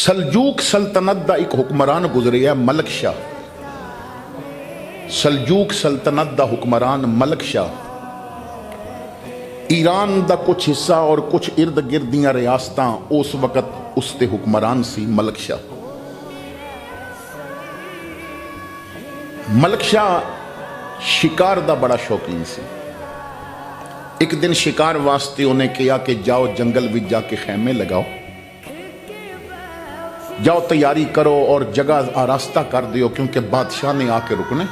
सलजूक सल्तनत का एक हुक्मरान गुजरिया मलक शाह। सलजूक सल्तनत का हुक्मरान मलक शाह ईरान का कुछ हिस्सा और कुछ इर्द गिर्द दियां रियासतां उस वक्त उसके हुक्मरान सी मलक शाह। मलक शाह शिकार का बड़ा शौकीन सी। एक दिन शिकार वास्ते उन्हें कहा कि जाओ जंगल में जाके खैमे लगाओ, जाओ तैयारी करो और जगह आरास्ता कर दियो क्योंकि बादशाह ने आके रुकने।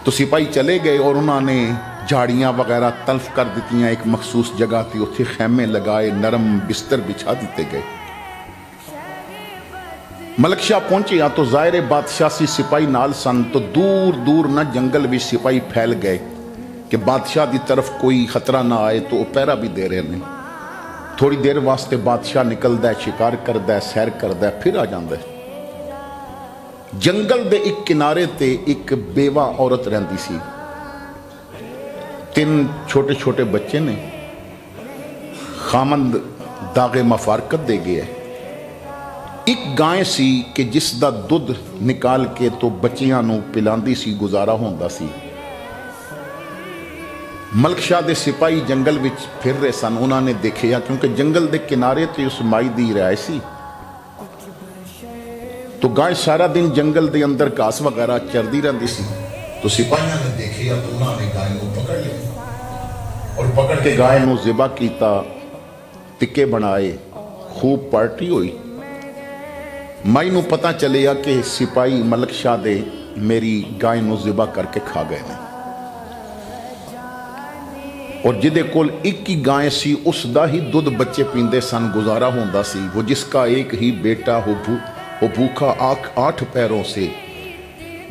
तो सिपाही चले गए और उन्होंने झाड़ियाँ वगैरह तल्फ कर दी। एक मखसूस जगह थी, उत्थे खैमे लगाए, नरम बिस्तर बिछा दिते गए। मलक शाह पहुंचे या तो ज़ाहिर बादशाह सी सिपाही नाल सन, तो दूर दूर न जंगल भी सिपाही फैल गए कि बादशाह की तरफ कोई खतरा ना आए, तो वह पहरा भी दे रहे हैं। थोड़ी देर वास्ते बादशाह निकलता है, शिकार करता है, सैर करता है, फिर आ जाता है। जंगल के एक किनारे ते एक बेवा औरत रहिंदी सी। 3 छोटे छोटे बच्चे ने। खामंद दागे मफारकत दे गया। एक गाय सी कि जिसका दुध निकाल के तो बच्चियां नूं पिलांदी सी, गुजारा होंदा सी। मलक शाह दे सिपाही जंगल विच फिर रहे सन। उन्होंने देखा क्योंकि जंगल के किनारे ते उस माई दी रिहायश सी, तो गाय सारा दिन जंगल के अंदर घास वगैरह चरती रहती सी। तो सिपाहियों ने देखा तो उन्होंने गाय को पकड़ लिया और पकड़ के गाय को ज़िबा किया, टिक्के बनाए, खूब पार्टी हुई। माई को पता चलिया कि सिपाही मलक शाह दे मेरी गाय को ज़िबा करके खा गए ने। और जिदे कोल एक ही गाय सी, उसका ही दुध बच्चे पींदे सन, गुजारा होंदा सी। वो जिसका एक ही बेटा हो भूखा 8 पैरों से।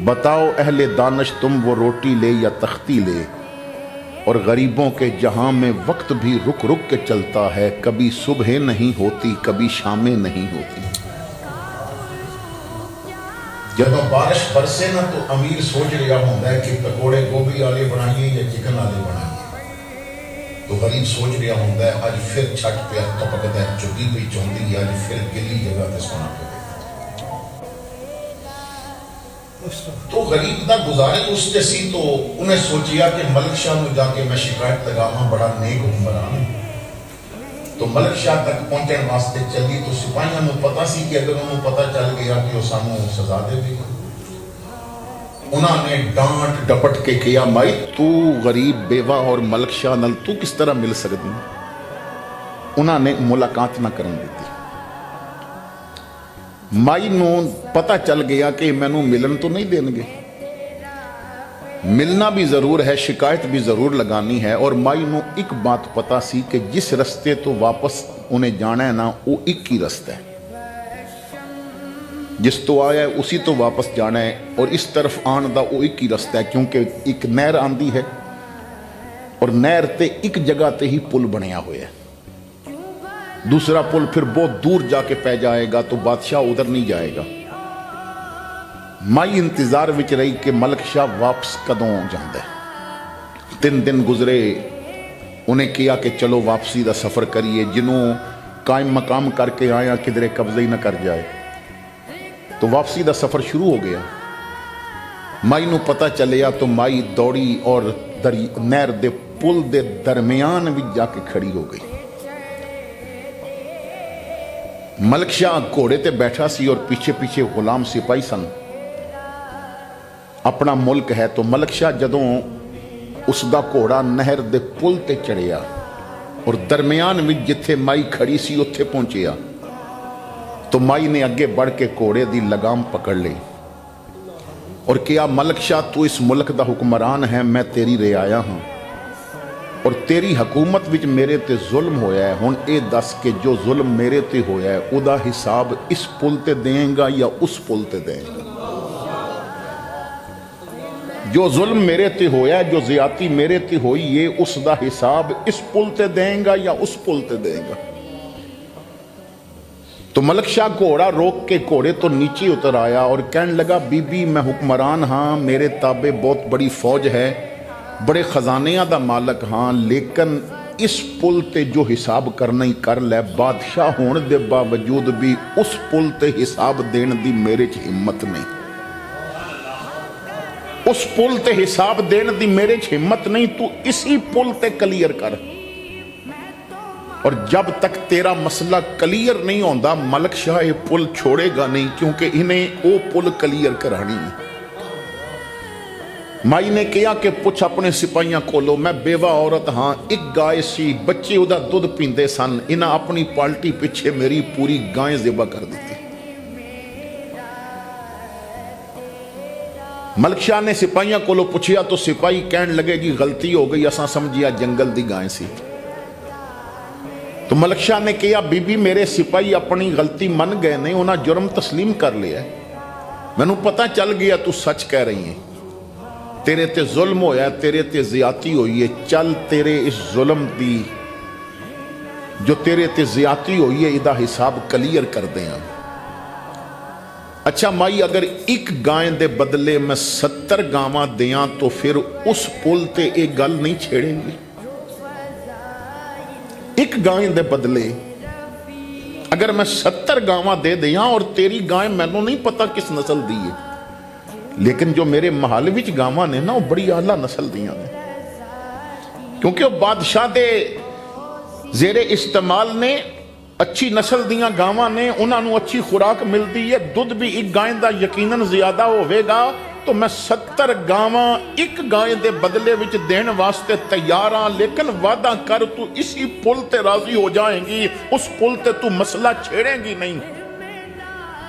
बताओ अहले दानश तुम वो रोटी ले या तख्ती ले। और गरीबों के जहां में वक्त भी रुक रुक के चलता है, कभी सुबह नहीं होती, कभी शामें नहीं होती। जब बारिश बरसे ना तो अमीर सोच रहा होता है कि पकौड़े गोभी वाले बनाइए या चिकन वाले बनाइए, तो गरीब सोच रहा होता है अज फिर छट पे टपकता है, चुगी पी चाहती है, अज फिर गिली जगह पे सोना पड़ेगा। तो गरीब का गुजारे उससे सी, तो उन्हें सोचिया कि मलक शाह में जाके मैं शिकायत लगावा, बड़ा नेक हुक्मरान। तो मलक शाह तक पहुंचने वास्ते चली। तो सिपाहियों को पता सी कि अगर उन्होंने पता चल गया कि वह सानू सजा देगा। उन्होंने डांट डपट के किया, माई तू गरीब बेवा और मलक शाह नाल तू किस तरह मिल सकती। उन्होंने मुलाकात ना करन दी। माई नू पता चल गया कि मैनू मिलन तो नहीं देंगे। मिलना भी जरूर है, शिकायत भी जरूर लगानी है। और माई नू एक बात पता सी कि जिस रस्ते तो वापस उन्हें जाना है ना, वो एक ही रास्ता है। जिस तो आया है उसी तो वापस जाना है, और इस तरफ आने का वो एक ही रास्ता है, क्योंकि एक नहर आंदी है और नहर ते एक जगह ते ही पुल बनया हुआ है। दूसरा पुल फिर बहुत दूर जाके पै जाएगा, तो बादशाह उधर नहीं जाएगा। माई इंतजार विच रही कि मलक शाह वापस कदों जाता है। 3 दिन गुजरे। उन्हें किया कि चलो वापसी का सफर करिए, जिन्हों कायम मकाम करके आया किधरे कब्जे ही ना कर जाए। तो वापसी का सफर शुरू हो गया। माई नू पता चलिया तो माई दौड़ी और नहर दे पुल दे दरमियान भी जाके खड़ी हो गई। मलक शाह घोड़े ते बैठा सी और पीछे पीछे गुलाम सिपाही सन। अपना मुल्क है। तो मलक शाह जदों उसका घोड़ा नहर दे पुल ते चढ़िया और दरमियान में जिथे माई खड़ी सी उत्थे पहुंचिया, तो माई ने अगे बढ़ के घोड़े की लगाम पकड़ ली और कहा, मलक शाह तू इस मुल्क का हुक्मरान है, मैं तेरी रियाया हाँ और तेरी हकूमत विच मेरे ते जुल्म होया है। हुण ये दस के जो जुल्म मेरे ते होया है उदा हिसाब इस पुल ते देंगा या उस पुल ते देंगा। जो जुल्म मेरे ते होया है, जो ज्यादती मेरे ते होई, ये उसका हिसाब इस पुल ते देंगा या उस पुल ते देंगा। तो मलक शाह घोड़ा रोक के घोड़े तो नीचे उतर आया और कहने लगा, बीबी मैं हुक्मरान हाँ, मेरे ताबे बहुत बड़ी फौज है, बड़े खजानिया का मालक हाँ, लेकिन इस पुल ते जो हिसाब करना ही कर लै, बादशाह होने के बावजूद भी उस पुल ते हिसाब देने की मेरे च हिम्मत नहीं, उस पुल ते हिसाब देने की मेरे च हिम्मत नहीं। तू इसी पुल ते क्लियर कर, और जब तक तेरा मसला क्लियर नहीं होता मलक शाह ये पुल छोड़ेगा नहीं, क्योंकि इन्हें वो पुल क्लियर करानी है। माई ने कहा कि पुछ अपने सिपाहियों कोलो, मैं बेवा औरत हाँ, एक गाय सी, बच्चे उदा दुध पींदे सन, इन्हें अपनी पार्टी पिछे मेरी पूरी गाय ज़िबा कर दी। मलक शाह ने सिपाहियों कोलो पूछया तो सिपाही कहने लगे जी गलती हो गई, असा समझिया जंगल दी गाय सी। तो मलक शाह ने कहा बीबी मेरे सिपाही अपनी गलती मन गए ने, उन्हें जुर्म तस्लीम कर लिया, मैनू पता चल गया तू सच कह रही है, तेरे ते जुल्म होया, तेरे ते ज्यादती हुई है, चल तेरे इस जुल्म दी जो तेरे ते ज्यादती हुई है इहदा हिसाब क्लियर कर दे। अच्छा माई अगर एक गाय दे बदले मैं 70 गावां दियां तो फिर उस पुल ते एक गल नहीं छेड़ेंगी। एक गाय दे बदले अगर मैं 70 गावां दे दियां, और तेरी गाय मैनू नहीं पता किस नस्ल दी है, लेकिन जो मेरे महल विच गावां ने ना वो बड़ी आला नस्ल दियां ने, क्योंकि वो बादशाह दे जेरे इस्तेमाल ने, अच्छी नस्ल दियां गावां ने, उन्होंने अच्छी खुराक मिलती है, दुध भी एक गाय का यकीनन ज्यादा होवेगा। तो मैं 70 गावां एक गाय के बदले विच देने वास्ते तैयार हाँ, लेकिन वादा कर तू इसी पुल ते राजी हो जाएंगी, उस पुल ते तू मसला छेड़ेंगी नहीं।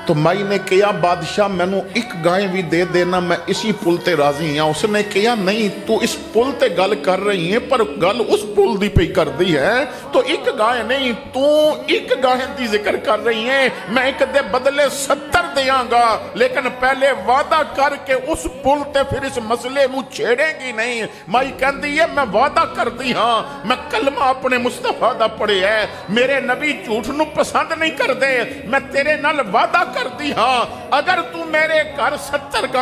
तो माई ने कहा बादशाह मैनू एक गाय भी दे देना, मैं इसी पुल ते राजी हाँ। उसने कहा नहीं तू इस पुल ते गल कर रही है, पर गल उस पुल दी पे कर दी है, तो एक गाय नहीं तू एक गाय दी जिक्र कर रही है। मैं एक दे बदले 70 देंगा, लेकिन पहले वादा करके उस पुल ते फिर इस मसले नू छेड़ेगी नहीं। माई कहती है मैं वादा करती हाँ, मैं कलमा अपने मुस्तफा दा पढ़े है, मेरे नबी झूठ नू पसंद नहीं करते, मैं तेरे नाल वादा करती हाँ अगर तू मेरे घर 70 गांव